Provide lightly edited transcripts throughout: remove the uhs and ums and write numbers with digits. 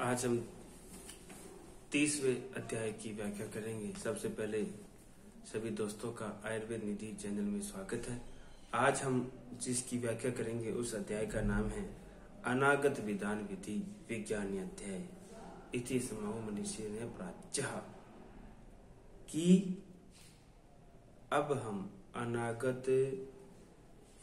आज हम 30वें अध्याय की व्याख्या करेंगे। सबसे पहले सभी दोस्तों का आयुर्वेद निधि चैनल में स्वागत है। आज हम जिसकी व्याख्या करेंगे उस अध्याय का नाम है अनागत विधान विधि विज्ञानी अध्याय। इति समूह मनीषी ने प्राच्य कि अब हम अनागत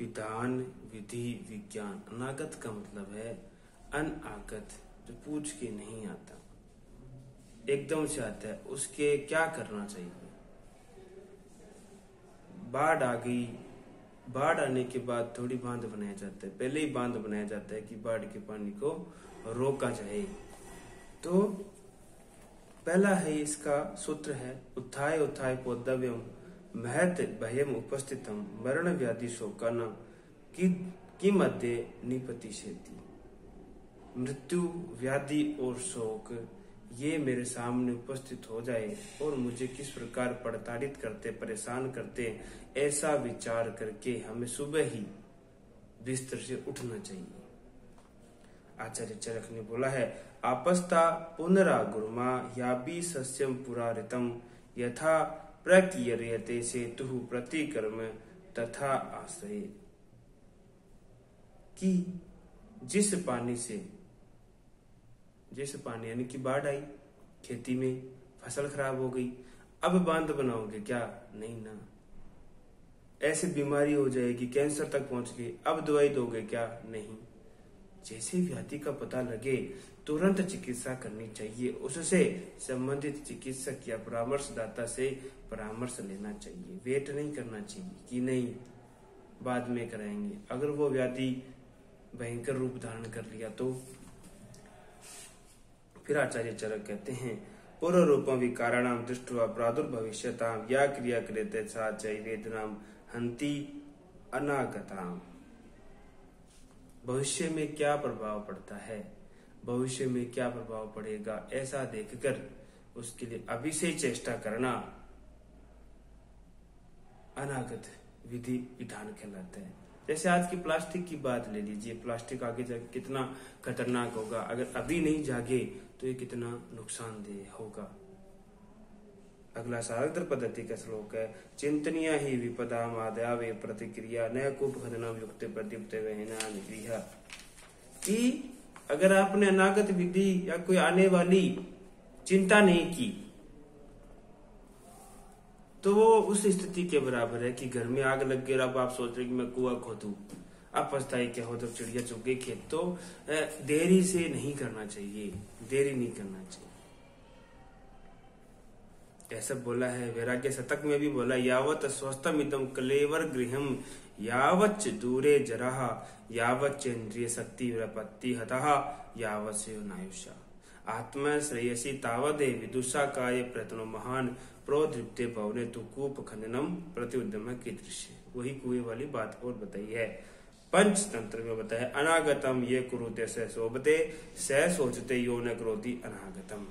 विधान विधि विज्ञान। अनागत का मतलब है अनागत, जो पूछ के नहीं आता, एकदम से आता है, उसके क्या करना चाहिए। बाढ़ आ गई, बाढ़ आने के बाद थोड़ी बांध बनाया जाता है, पहले ही बांध बनाया जाता है कि बाढ़ के पानी को रोका जाए। तो पहला है, इसका सूत्र है उत्थाय उत्थाय पोद्धव्यम महत भयम उपस्थितम मरण व्याधि शोकान की मध्य निपतिशेति। मृत्यु, व्याधि और शोक ये मेरे सामने उपस्थित हो जाए और मुझे किस प्रकार प्रताड़ित करते, परेशान करते, ऐसा विचार करके हमें सुबह ही बिस्तर से उठना चाहिए। आचार्य चरक ने बोला है, आपस्ता पुनरा गुरुमा याबी सस्यम पुरारितम यथा प्रकीयते सेतु प्रतिकर्म तथा आश्रय। कि जिस पानी यानी कि बाढ़ आई, खेती में फसल खराब हो गई, अब बांध बनाओगे क्या? नहीं ना। ऐसे बीमारी हो जाएगी, कैंसर तक पहुंच गई, अब दवाई दोगे क्या? नहीं। जैसे व्याधि का पता लगे तुरंत चिकित्सा करनी चाहिए। उससे संबंधित चिकित्सक या परामर्शदाता से परामर्श लेना चाहिए। वेट नहीं करना चाहिए कि नहीं बाद में कराएंगे। अगर वो व्याधि भयंकर रूप धारण कर लिया तो फिर आचार्य चरक कहते हैं, पूर्व रूपम विकाराणाम दृष्टवा प्रादुर्भविष्यताम या क्रिया क्रियते सा वेदनाम हंति अनागताम। भविष्य में क्या प्रभाव पड़ता है, भविष्य में क्या प्रभाव पड़ेगा, ऐसा देखकर उसके लिए अभी से चेष्टा करना अनागत विधि विधान कहलाता है। जैसे आज की प्लास्टिक की बात ले लीजिए, प्लास्टिक आगे जाके कितना खतरनाक होगा, अगर अभी नहीं जागे तो ये कितना नुकसानदेह होगा। अगला सारग्र पद्धति का श्लोक है, चिंतनीय ही विपदा मादया वे प्रतिक्रिया न कूप खननम युक्त प्रदीप्त वहना निगृह। कि अगर आपने अनागत विधि या कोई आने वाली चिंता नहीं की तो वो उस स्थिति के बराबर है कि घर में आग लग गई, अब आप सोच रहे कि मैं कुआं खोदूं, अब पछताए क्या हो जब चिड़िया चुग गई खेत। तो देरी से नहीं करना चाहिए, देरी नहीं करना चाहिए। ऐसा बोला है वैराग्य शतक में भी बोला, यावत स्वस्थम इदम कलेवर गृहम यावच्च दूरे जरहा यावच्च इंद्रिय शक्ति विरपत्ति हतः यावस्य नायुषा आत्मा श्रेयसी तावदे विदुषा काय प्रयत्नो महान प्रोदृप्ते भवने तु कूप खननम प्रति उद्यम की दृश्य। वही कुएं वाली बात और बताई है। पंचतंत्र में बताया, अनागतम ये कुरुते स शोभते स सोचते यो न करोति अनागतम।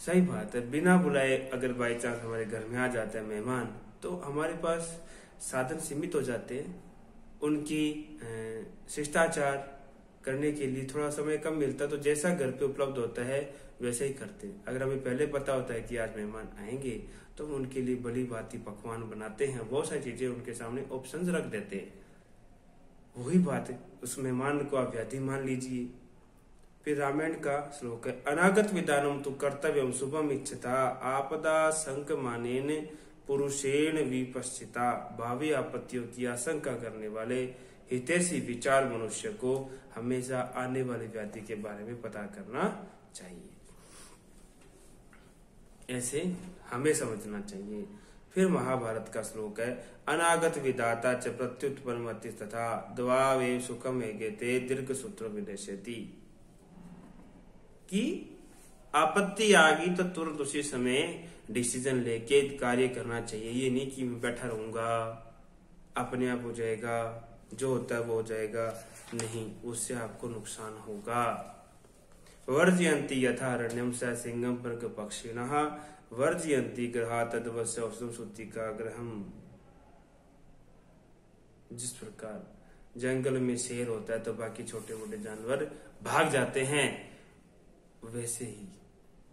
सही बात है, बिना बुलाए अगर बाई चांस हमारे घर में आ जाते हैं मेहमान, तो हमारे पास साधन सीमित हो जाते हैं। उनकी शिष्टाचार करने के लिए थोड़ा समय कम मिलता, तो जैसा घर पे उपलब्ध होता है वैसे ही करते हैं। अगर हमें पहले पता होता है कि आज मेहमान आएंगे तो हम उनके लिए बड़ी भांति पकवान बनाते हैं, बहुत सारी चीजें उनके सामने ऑप्शंस रख देते हैं। वही बात है, उस मेहमान को आप व्याधि मान लीजिए। फिर रामायण का श्लोक है, अनागत विधानम तु कर्तव्यम शुभम इच्छता आपदा संक मानेन पुरुषेण विपश्चिता। भावी आपत्तियों की आशंका करने वाले हितैषी विचार मनुष्य को हमेशा आने वाली व्याधि के बारे में पता करना चाहिए। ऐसे हमें समझना चाहिए। फिर महाभारत का श्लोक है, अनागत विधाता च प्रत्युत्पन्नमति तथा द्वावे सुखम एगेते दीर्घ सूत्र विदेशति। कि आपत्ति आ गई तो तुरंत उसी समय डिसीजन लेके कार्य करना चाहिए। ये नहीं कि मैं बैठा रहूंगा, अपने आप हो जाएगा, जो होता है वो हो जाएगा, नहीं, उससे आपको नुकसान होगा। वर्जयंती यथारण्यम स सिंहम वर्ग पक्षिणः वर्जयंती ग्रहा तद्वस्य औषधम सुतिका ग्रहम। जिस प्रकार जंगल में शेर होता है तो बाकी छोटे मोटे जानवर भाग जाते हैं, वैसे ही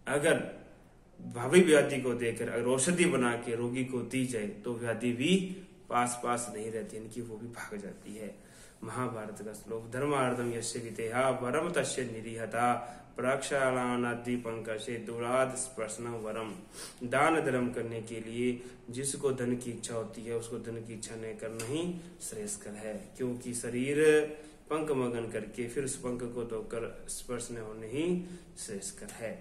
अगर भावी व्याधि को देखकर अगर औषधि बना के रोगी को दी जाए तो व्याधि भी पास पास नहीं रहती, इनकी वो भी भाग जाती है। महाभारत का श्लोक, धर्मार्थम यस्य वितेहा वरम तस्य निरीहता प्रक्षालनादि पंकशे दुराद स्पर्शनम वरम। दान धर्म करने के लिए जिसको धन की इच्छा होती है उसको धन की इच्छा नहीं करना ही श्रेयस्कर है, क्योंकि शरीर पंख मगन करके फिर उस पंख को धोकर स्पर्श न होने ही श्रेयस्कर है।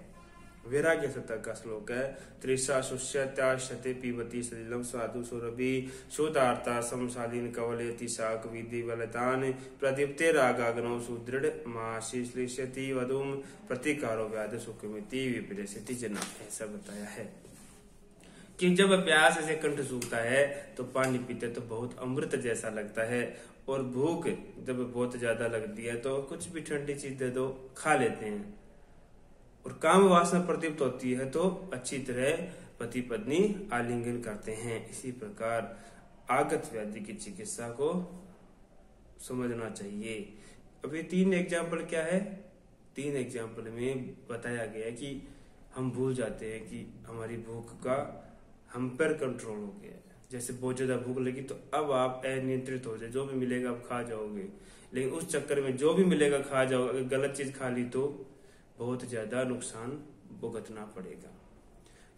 वैराग्य शतक का श्लोक है, त्रिशा शुष्यत्याशते पीबती सलिलम साधु सुरभि शोधार्ता समशालीन कवलेति शाक विधि बलतान प्रदीप्ते रागाग्नौ सुदृढ़ माशीश्लिष्यति वधुम प्रतिकारो व्याध सुखमिति विपरीयति जना। ऐसा बताया है कि जब प्यास से कंठ सूखता है तो पानी पीते तो बहुत अमृत जैसा लगता है, और भूख जब बहुत ज्यादा लगती है तो कुछ भी ठंडी चीज दे दो खा लेते हैं, और काम वासना प्रदीप्त होती है तो अच्छी तरह पति पत्नी आलिंगन करते हैं। इसी प्रकार आगत व्याधि की चिकित्सा को समझना चाहिए। अब ये 3 एग्जाम्पल क्या है, 3 एग्जाम्पल में बताया गया है कि हम भूल जाते हैं कि हमारी भूख का हम पर कंट्रोल हो गया है। जैसे बहुत ज्यादा भूख लगी तो अब आप अनियंत्रित हो जाए, जो भी मिलेगा आप खा जाओगे, लेकिन उस चक्कर में जो भी मिलेगा खा जाओगे, अगर गलत चीज खा ली तो बहुत ज्यादा नुकसान भुगतना पड़ेगा।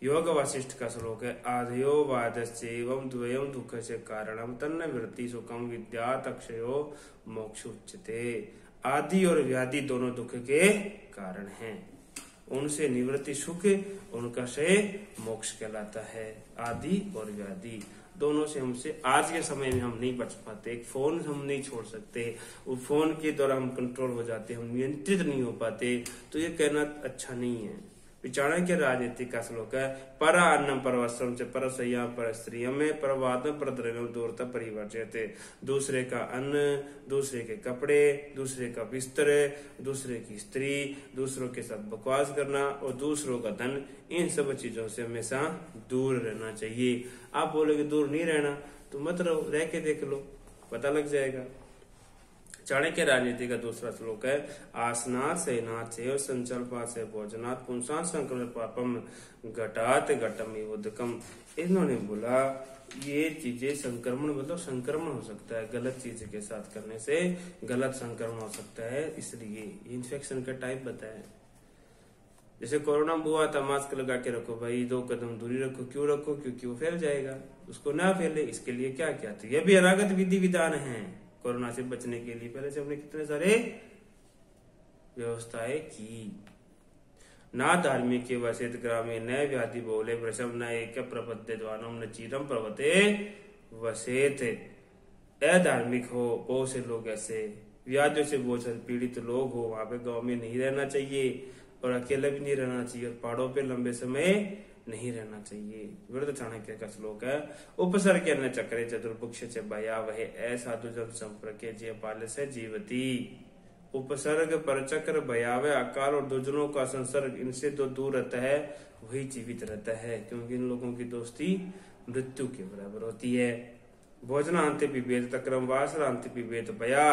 योग वासिष्ठ का श्लोक है, आधयो वादस्येवं द्वयं दुःखस्य कारणं तन्न वृत्ति सुखम विद्यात् अक्षयो मोक्ष उच्यते। आदि और व्याधि दोनों दुख के कारण हैं, उनसे निवृत्ति सुख, उनका क्षय मोक्ष कहलाता है। आदि और व्याधि दोनों से हमसे आज के समय में हम नहीं बच पाते। एक फोन हम नहीं छोड़ सकते, वो फोन के द्वारा हम कंट्रोल हो जाते, हम नियंत्रित नहीं हो पाते, तो ये कहना अच्छा नहीं है। चाणक्य राजनीति का श्लोक है, पर अन्नम पर वस्त्रम च पर सय्या पर स्त्रियम में परवादम पर द्रव्यम दूरता परिवर्ज्यते। दूसरे का अन्न, दूसरे के कपड़े, दूसरे का बिस्तर, दूसरे की स्त्री, दूसरों के साथ बकवास करना और दूसरों का धन, इन सब चीजों से हमेशा दूर रहना चाहिए। आप बोलोगे दूर नहीं रहना तो मत रहो, रह के देख लो, पता लग जाएगा। चाणक्य राजनीति का दूसरा श्लोक है, आसनात् शयनात् सेव संकल्पात् से भोजनात् पुंसान् संकल्प पापम घटात् घटमिव उदकम। इन्होंने बोला ये चीजें संक्रमण, मतलब संक्रमण हो सकता है, गलत चीज के साथ करने से गलत संक्रमण हो सकता है, इसलिए इन्फेक्शन का टाइप बताया। जैसे कोरोना हुआ था, मास्क लगा के रखो भाई, 2 कदम दूरी रखो। क्यों रखो? क्योंकि वो फैल जाएगा, उसको ना फैले इसके लिए क्या क्या था। ये भी अनागत विधि विधान है कोरोना से बचने के लिए। पहले से हमने कितने सारे व्यवस्थाएं की। ना धार्मिक के वसेत ग्रामे न व्याधि बोले वृषभ न एक प्रपद्य द्वानम न चीरम प्रवते वसेत। अधार्मिक हो बहुत से लोग, ऐसे व्याधियों से बहुत सारे पीड़ित लोग हो, वहां पे गांव में नहीं रहना चाहिए, और अकेला भी नहीं रहना चाहिए, और पहाड़ों पे लंबे समय नहीं रहना चाहिए। वृद्ध चाणक्य का श्लोक है, उपसर्ग न चक्रे चतुर्भुक्ष च भया वह असाधु जन संपर्क जय पाल से जीवती। उपसर्ग पर चक्र भयावह अकाल और दुर्जनों का संसर्ग, इनसे जो दूर रहता है वही जीवित रहता है, क्योंकि इन लोगों की दोस्ती मृत्यु के बराबर होती है। भोजनांते पिबेत तक्रम वासरांते पिबेत भया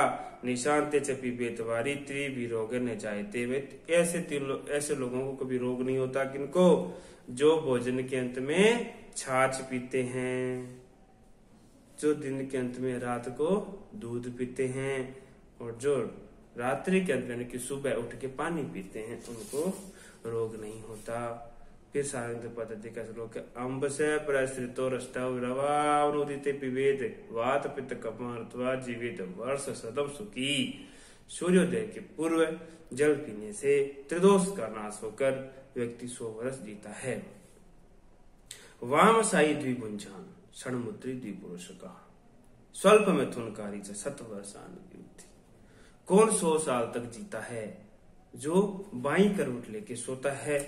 निशांते च पिबेत वारी त्रिविरोग न जायते। ऐसे लोगों को कभी रोग नहीं होता, किनको? जो भोजन के अंत में छाछ पीते हैं, जो दिन के अंत में रात को दूध पीते हैं, और जो रात्रि के अंत में कि सुबह उठ के पानी पीते हैं, उनको रोग नहीं होता। फिर सारंग पद्धति का श्लोक है, अम्ब से प्रसृतो रष्टव रवावनुदिते पिबेद वात पित्त कपमर्त्वा जीवित वर्ष सदम सुखी। सूर्योदय के पूर्व जल पीने से त्रिदोष का नाश होकर व्यक्ति 100 वर्ष जीता है। वाम साई द्विभुंजान षणमुद्री द्विपुरुष का स्वल्प मिथुनकारी से 7 वर्षान युक्ति। कौन 100 साल तक जीता है? जो बाई करवट लेके सोता है,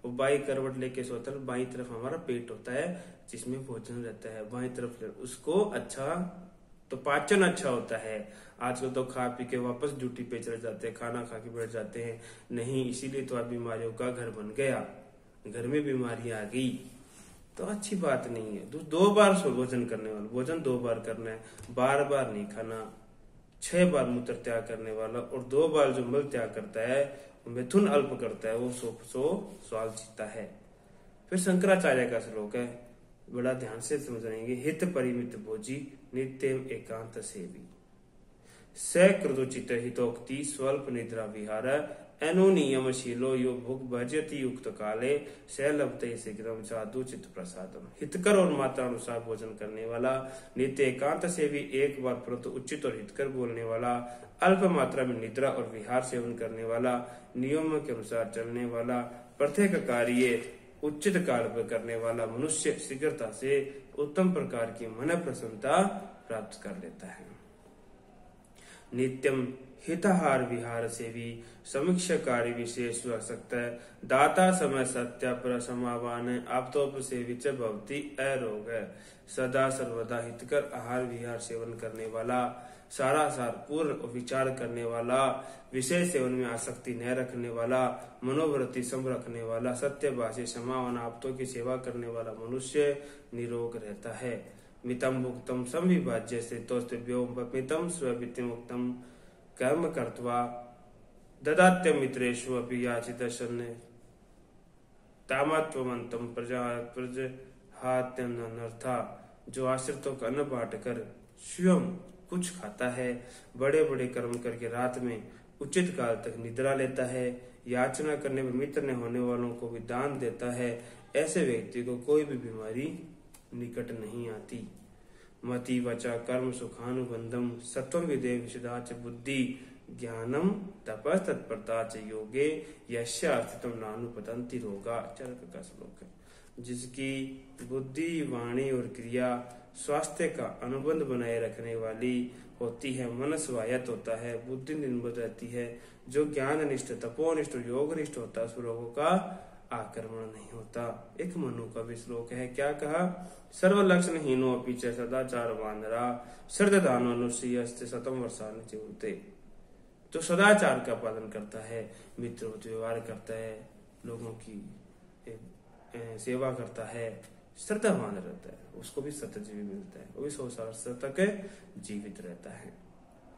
और बाई करवट लेके सोता है, बाई तरफ हमारा पेट होता है जिसमें भोजन रहता है, बाई तरफ उसको अच्छा तो पाचन अच्छा होता है। आजकल तो खा पी के वापस ड्यूटी पे चले जाते हैं, खाना खा के बैठ जाते हैं, नहीं, इसीलिए तो आज बीमारियों का घर बन गया, घर में बीमारियां आ गई, तो अच्छी बात नहीं है। 2 बार भोजन करने वाला, भोजन 2 बार करना है, बार बार नहीं खाना। 6 बार मूत्र त्याग करने वाला और 2 बार जो मल त्याग करता है, मिथुन अल्प करता है, वो 100 साल जीता है। फिर शंकराचार्य का श्लोक है, बड़ा ध्यान से समझेंगे। हित परिमित भोजी नित्यम एकांत सेवी, सकृतोचित हितोक्ति स्वल्प निद्रा विहार, अनुनियम शीलो यो भुग भजति युक्त काले, स लभते शीघ्रम साधु चित्त प्रसादम। हितकर और मात्रा अनुसार भोजन करने वाला, नित्य एकांत से भी एक बार परंतु उचित और हितकर बोलने वाला, अल्प मात्रा में निद्रा और विहार सेवन करने वाला, नियमों के अनुसार चलने वाला, प्रत्येक कार्य उचित काल पर करने वाला मनुष्य शीघ्रता से उत्तम प्रकार की मन प्रसन्नता प्राप्त कर लेता है। नित्यम हितहार विहार से भी समीक्षा कार्य विशेष सकता है, दाता समय सत्य पर समावान आपतोप से विच भवती अरोग, सदा सर्वदा हितकर आहार विहार सेवन करने वाला, सारा सार पूर्ण विचार करने वाला, विषय सेवन में आसक्ति न रखने वाला, मनोवृत्ति सम रखने वाला, सत्यभाषी क्षमावान आपतों की सेवा करने वाला मनुष्य निरोग रहता है। मितम भुक्तम संविभाज्य से मितम स्ववित्तमुक्तम कर्म कर्त्वा ददात्य मित्रेषु अपि याचित शन्य तामत्वमंतम प्रजहात्यम अनर्था। जो आश्रितों का अन्न बांट कर स्वयं कुछ खाता है, बड़े बड़े कर्म करके रात में उचित काल तक निद्रा लेता है, याचना करने में मित्र ने होने वालों को भी दान देता है, ऐसे व्यक्ति को कोई भी बीमारी निकट नहीं आती। मति वचा कर्म सुखानुबंधम सत्वम विदे विशदाच बुद्धि ज्ञानम तपस तत्परता च योगे यस्यार्थितम नानुपतंति रोगा। चरक का श्लोक है। जिसकी बुद्धि वाणी और क्रिया स्वास्थ्य का अनुबंध बनाए रखने वाली होती है, मन स्वायत्त होता है, बुद्धि निर्मल रहती है, जो ज्ञान निष्ठ तपोनिष्ठ और योग निष्ठ होता है, उस रोगों का आक्रमण नहीं होता। एक मनु का भी श्लोक है, क्या कहा? सर्व लक्षण हीनो पीछे सदाचार वानरा श्रद्धानो अनुष्यस्ते शतम वर्षान चिवते। जो सदाचार का पालन करता है, मित्र व्यवहार करता है, लोगों की सेवा करता है, श्रद्धावान रहता है, उसको भी सतजीवी मिलता है, वो भी 100 वर्ष तक जीवित रहता है।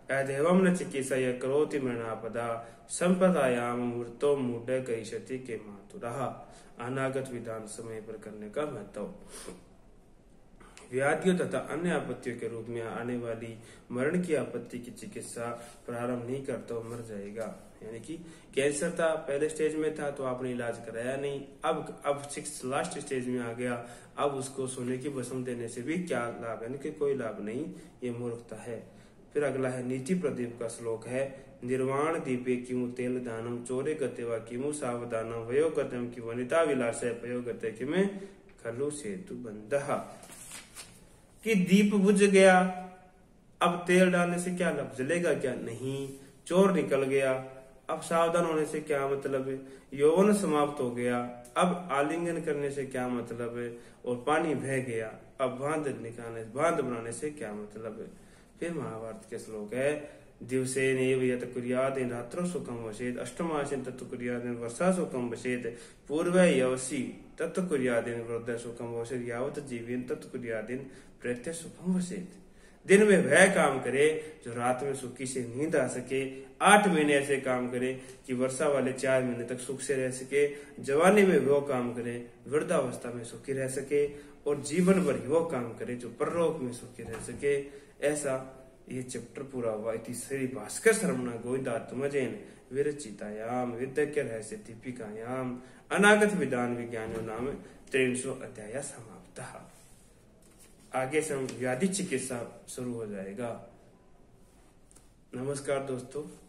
अदेवम न चिकित्सा करोति मृणापदा संपदायाम मूर्तो मूढ़ कईशति के मातुरः। अनागत विधान समय पर करने का महत्व। व्याधियों तथा अन्य आपत्तियों के रूप में आने वाली मरण की आपत्ति की चिकित्सा प्रारंभ नहीं करता तो मर जाएगा। यानी कि कैंसर था, पहले स्टेज में था तो आपने इलाज कराया नहीं, अब 6 लास्ट स्टेज में आ गया, अब उसको सोने की भस्म देने से भी क्या लाभ? यानी कि कोई लाभ नहीं, ये मूर्खता है। फिर अगला है नीति प्रदीप का श्लोक है, निर्वाण दीपे किमु तेल दानम चोरे गते व किमु सावधानम वयो गतम की वनिता विलास पयो गते कि में खलु सेतु बंधः। कि दीप बुझ गया, अब तेल डालने से क्या लाभ? जलेगा क्या? नहीं। चोर निकल गया, अब सावधान होने से क्या मतलब है? यौवन समाप्त हो गया, अब आलिंगन करने से क्या मतलब है? और पानी बह गया, अब बांध बनाने से क्या मतलब है? फिर महाभारत के श्लोक है, दिवसेनैव यत् कुर्यादेन रात्रौ सुखम वसेत् अष्टमासेन तत् कुर्यादेन वर्षा सुखम वसेत् पूर्व यवसी तत् कुर्यादेन वृद्ध सुखम वसेत् यावत् जीवेन तत् कुर्यादेन प्रत्यय सुखम वसेत्। दिन में वह काम करे जो रात में सुखी से नींद आ सके, 8 महीने ऐसे काम करे कि वर्षा वाले 4 महीने तक सुख से रह सके, जवानी में वो काम करे वृद्धावस्था में सुखी रह सके, और जीवन भर वो काम करे जो परलोक में सुखी रह सके। ऐसा ये चैप्टर पूरा हुआ। इति श्री भास्कर शर्मणा गोविंदात्मजेन विरचितायाम विद्यज्ञ रहस्य दीपिकायाम अनागत विधान विज्ञानो नाम 300 अध्याय समाप्तः। आगे से व्याधि चिकित्सा शुरू हो जाएगा। नमस्कार दोस्तों।